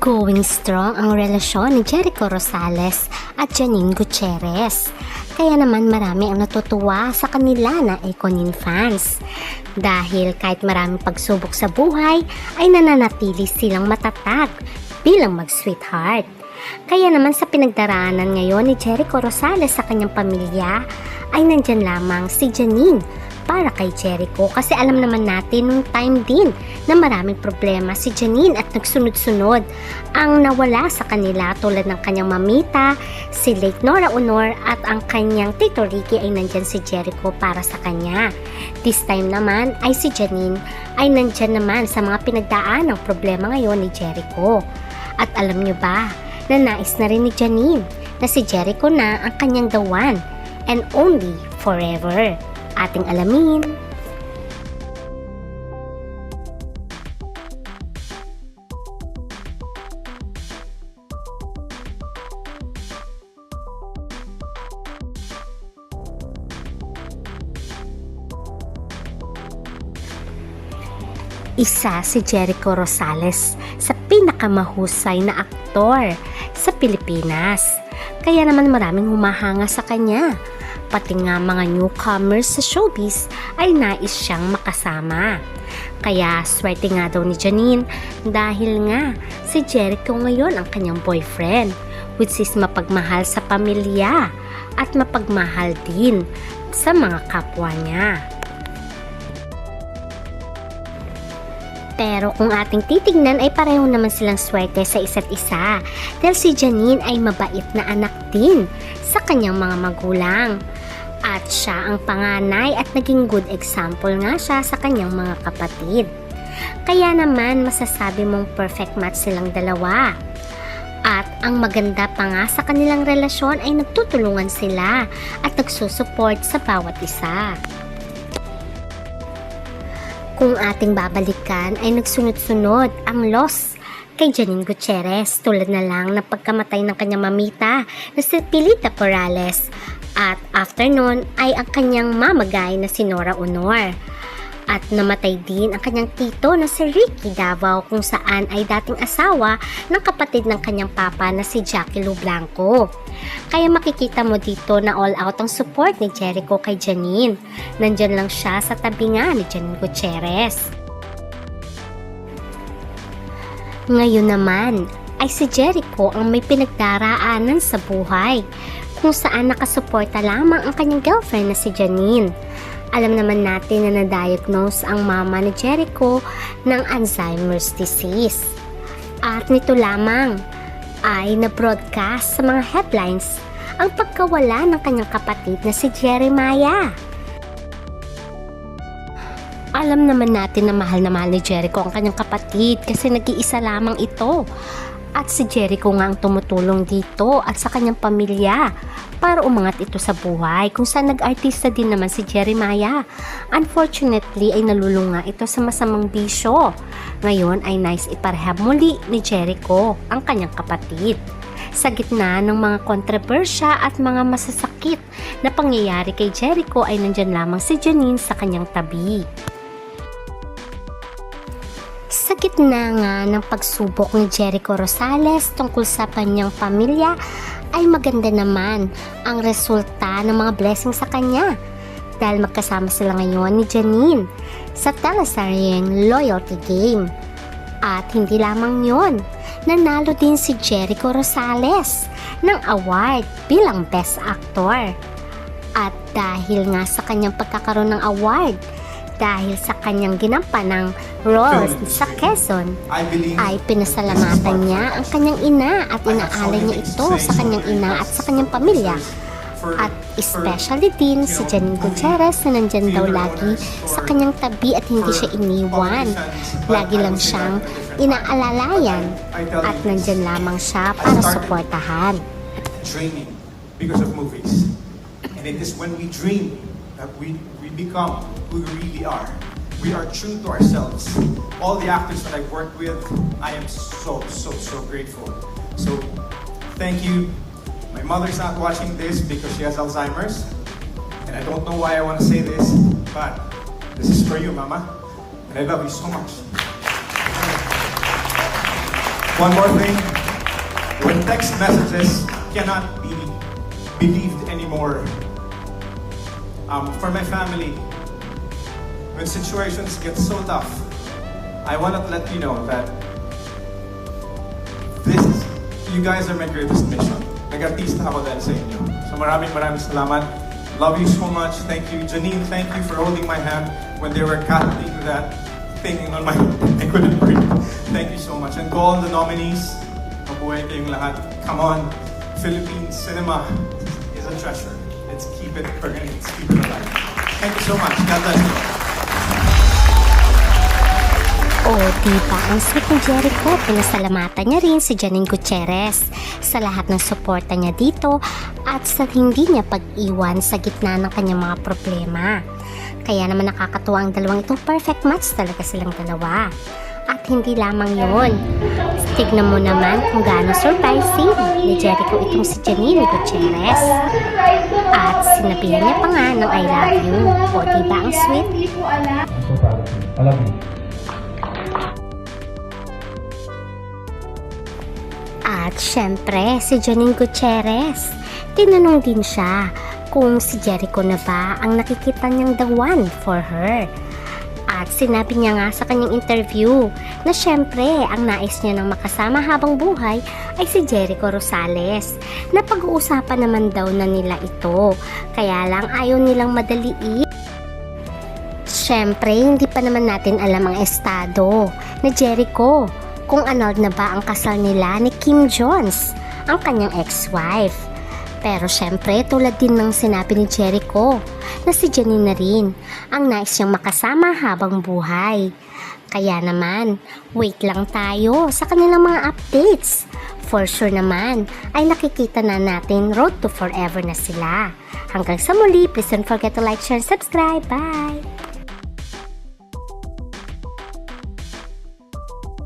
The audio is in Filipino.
Going strong ang relasyon ni Jericho Rosales at Janine Gutierrez. Kaya naman marami ang natutuwa sa kanila na Ekonin fans. Dahil kahit maraming pagsubok sa buhay ay nananatili silang matatag bilang mag-sweetheart. Kaya naman sa pinagdaraanan ngayon ni Jericho Rosales sa kanyang pamilya ay nandyan lamang si Janine para kay Jericho, kasi alam naman natin nung time din na maraming problema si Janine at nagsunod-sunod ang nawala sa kanila tulad ng kanyang mamita, si late Nora Honor at ang kanyang Tito Ricky ay nandyan si Jericho para sa kanya. This time naman ay si Janine ay nandyan naman sa mga pinagdaan ng problema ngayon ni Jericho. At alam nyo ba na nais na rin ni Janine na si Jericho na ang kanyang the one and only forever? Ating alamin. Isa si Jericho Rosales sa pinakamahusay na aktor sa Pilipinas. Kaya naman maraming humahanga sa kanya. Pati nga mga newcomers sa showbiz ay nais siyang makasama. Kaya swerte nga daw ni Janine dahil nga si Jericho ngayon ang kanyang boyfriend, which is mapagmahal sa pamilya at mapagmahal din sa mga kapwa niya. Pero kung ating titignan ay pareho naman silang swerte sa isa't isa dahil si Janine ay mabait na anak din sa kanyang mga magulang. At siya ang panganay at naging good example nga siya sa kanyang mga kapatid. Kaya naman masasabi mong perfect match silang dalawa. At ang maganda pa nga sa kanilang relasyon ay nagtutulungan sila at nagsusupport sa bawat isa. Kung ating babalikan ay nagsunod-sunod ang loss kay Janine Gutierrez tulad na lang ng pagkamatay ng kanyang mamita na si Pilita Corrales. At after nun ay ang kanyang mamagay na si Nora Honor. At namatay din ang kanyang tito na si Ricky Davao kung saan ay dating asawa ng kapatid ng kanyang papa na si Jackie Lou Blanco. Kaya makikita mo dito na all out ang support ni Jericho kay Janine. Nandyan lang siya sa tabi nga ni Janine Gutierrez. Ngayon naman ay si Jericho ang may pinagdaraanan sa buhay, kung saan nakasuporta lamang ang kanyang girlfriend na si Janine. Alam naman natin na na-diagnose ang mama ni Jericho ng Alzheimer's disease. At nito lamang ay na-broadcast sa mga headlines ang pagkawala ng kanyang kapatid na si Jeremiah. Alam naman natin na mahal ni Jericho ang kanyang kapatid kasi nag-iisa lamang ito. At si Jericho nga ang tumutulong dito at sa kanyang pamilya para umangat ito sa buhay, kung saan nag-artista din naman si Jeremiah. Unfortunately ay nalulunga ito sa masamang bisyo. Ngayon ay nice iparehab muli ni Jericho ang kanyang kapatid. Sa gitna ng mga kontrobersya at mga masasakit na pangyayari kay Jericho ay nandyan lamang si Janine sa kanyang tabi. Sa gitna nga ng pagsubok ni Jericho Rosales tungkol sa kanyang pamilya ay maganda naman ang resulta ng mga blessings sa kanya dahil magkasama sila ngayon ni Janine sa teleseryeng Loyalty Game. At hindi lamang yon, nanalo din si Jericho Rosales ng award bilang Best Actor. At dahil nga sa kanyang pagkakaroon ng award, dahil sa kanyang ginampanang role sa Quezon, ay pinasalamatan niya ang kanyang ina at inaalay niya ito sa kanyang ina at sa kanyang pamilya. At especially din si Janine Gutierrez na nandyan daw lagi sa kanyang tabi at hindi siya iniwan. Lagi lang siyang inaalalayan at nandyan lamang siya para suportahan. Dreaming because of movies. And it is when we dream that we become who we really are. We are true to ourselves. All the actors that I've worked with, I am so grateful. So, thank you. My mother's not watching this because she has Alzheimer's. And I don't know why I want to say this, but this is for you, Mama. And I love you so much. One more thing. When text messages cannot be believed anymore, for my family, when situations get so tough, I want to let you know that you guys are my greatest mission. Nag-artista ako dahil sa inyo. So maraming salamat. Love you so much. Thank you. Janine, thank you for holding my hand when they were casting that thing on my I couldn't breathe. Thank you so much. And to all the nominees, mabuhay kayong lahat. Come on. Philippine cinema is a treasure. Let's keep it burning. Let's keep it alive. Thank you so much. God bless you. O, diba ang sweet ni Jericho, pinasalamatan niya rin si Janine Gutierrez sa lahat ng suporta niya dito at sa hindi niya pag-iwan sa gitna ng kanyang mga problema. Kaya naman nakakatuwa ang dalawang itong perfect match talaga silang dalawa. At hindi lamang yun, tignan mo naman kung gaano surprising ni Jericho itong si Janine Gutierrez. At sinabihan niya pa nga ng I love you. O, diba ang sweet? I love you. At syempre, si Janine Gutierrez, tinanong din siya kung si Jericho na ba ang nakikita niyang the one for her. At sinabi niya nga sa kanyang interview na syempre ang nais niya ng makasama habang buhay ay si Jericho Rosales. Napag-uusapan naman daw na nila ito, kaya lang ayaw nilang madaliin. Syempre, hindi pa naman natin alam ang estado na Jericho kung annulled na ba ang kasal nila ni Kim Jones, ang kanyang ex-wife. Pero syempre, tulad din ng sinabi ni Jericho na si Janine na rin ang nais niyang makasama habang buhay. Kaya naman, wait lang tayo sa kanilang mga updates. For sure naman, ay nakikita na natin road to forever na sila. Hanggang sa muli, please don't forget to like, share, and subscribe. Bye!